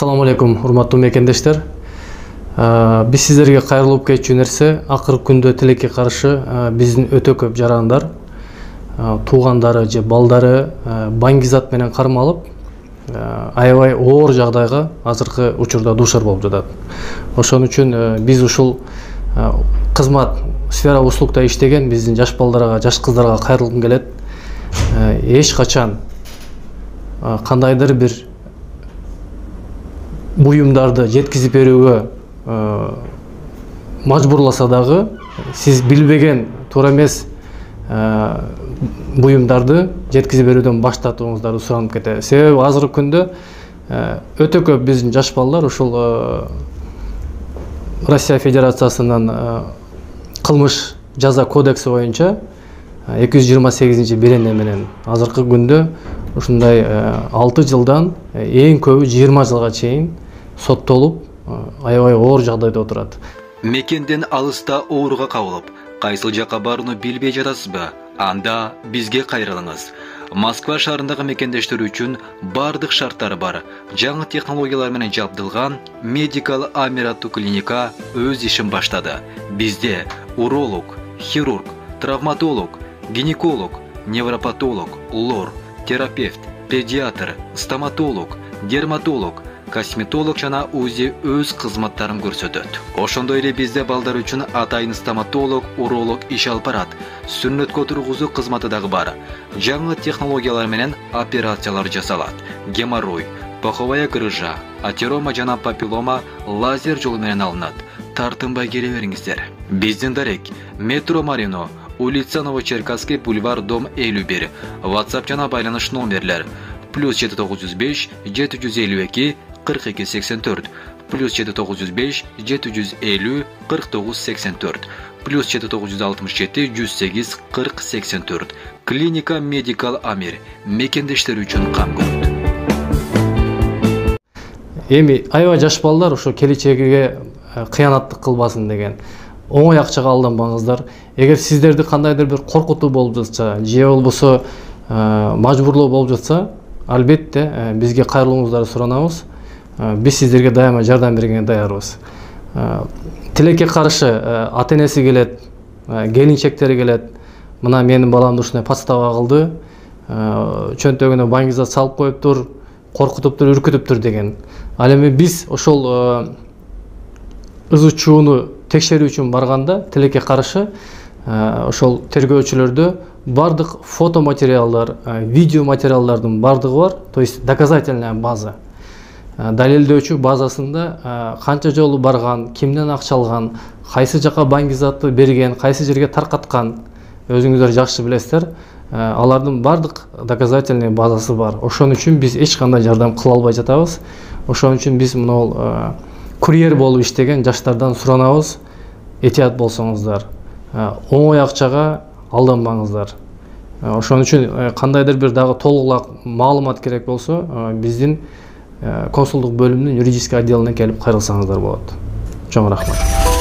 Assalamu alaikum, урматтуу мекендештер. Биз сиздерге кайрылып кетчү нерсе, акыркы күндө тилекке каршы биздин өтө көп жарандар, туугандары же балдары баңгизат менен кармалып, аябай оор жагдайга азыркы учурда дуушар болуп жатат. Ошон үчүн биз ушул кызмат сфера услугда иштеген биздин жаш балдарга, жаш кыздарга кайрылгым келет. Эч качан кандайдыр бир буюмдарды жеткизип берүүгө мажбурласа дагы сиз билбеген туура эмес буюмдарды жеткизип берүүдөн баш тартууңуздарды суранып кетет. Себеби азыркы күндө өтө көп биздин жаш балдар ушул Россия Федерациясынын кылмыш жаза кодекси боюнча 228-берене менен азыркы күндө ушундай 6 жылдан эң көбү 20 жылга чейин соттолуп, аябай оор жагдайда отурат. Мекенден алыста ооруга кабылып, кайсыл жакка барууну билбей жатасызбы? Анда бизге кайрылыңыз. Москва шаарындагы мекендештер үчүн бардык шарттары бар. Жаңы технологиялар менен жабдылган Medical Amir аттуу клиника өз ишин баштады. Бизде уролог, хирург, травматолог, гинеколог, невропатолог, лор, терапевт, педиатр, стоматолог, дерматолог, косметолог жана УЗИ өз кызматтарын көрсөтөт. Ошондой эле бизде балдар үчүн атайын стоматолог, уролог иш алып барат. Сүннөткө тургузуу кызматы дагы бар. Жаңы технологиялар менен операциялар жасалат. Геморрой, паховая грыжа, атерома жана папиллома лазер жолу менен алынат. Тартынбай келе бериңиздер. Биздин дарек Метро Марино, улица Новочеркасский, бульвар, дом 51. WhatsApp жана байланыш номерлер +795 752 42 84, +795 750 49 84, +767 108 40 84. Клиника Medical Amir мекендештер үчүн кам көрөт. Эми аябай жаш балдар ошо келечегиге кыянаттык кылбасын деген оңой акчага алданбаңыздар. Эгер сиздерди кандайдыр бир коркутуу болуп жатса, же болбосо мажбурлоо болуп жатса, албетте бизге кайрылууңуздарды суранабыз. Биз сиздерге дайыма жардам бергенге даярбыз. Тилекке каршы ата-энеси келет, келинчектери келет. Мына менин баламды ушундай подстава кылды, чөнтөгүнө баңгизат салып коюптур, коркутуптур, үркүтүптүр деген. Ал эми биз ошол ызычууну текшерүү үчүн барганда тилекке каршы ошол тергөөчүлөрдө бардык фото материалдар, видео материалдардын бардыгы бар, то есть доказательная база. Далилдөөчү базасында канча жолу барган, кимден акча алган, кайсы жака баңгизатты берген, кайсы жерге таркаткан, өзүңүздөр жакшы билесиздер. Алардын бардык доказательный базасы бар. Ошон үчүн биз эч кандай жардам кыла албай жатабыз. Ошон үчүн биз могул курьер болуп иштеген жаштардан суранабыз, этият болсоңуздар. Оңой акчага алданбаңыздар. Ошон үчүн кандайдыр бир дагы толугулак маалымат керек болсо, биздин консулдук бөлүмүнүн юридический отделине келип кайрылсаңыздар болот. Чоң рахмат.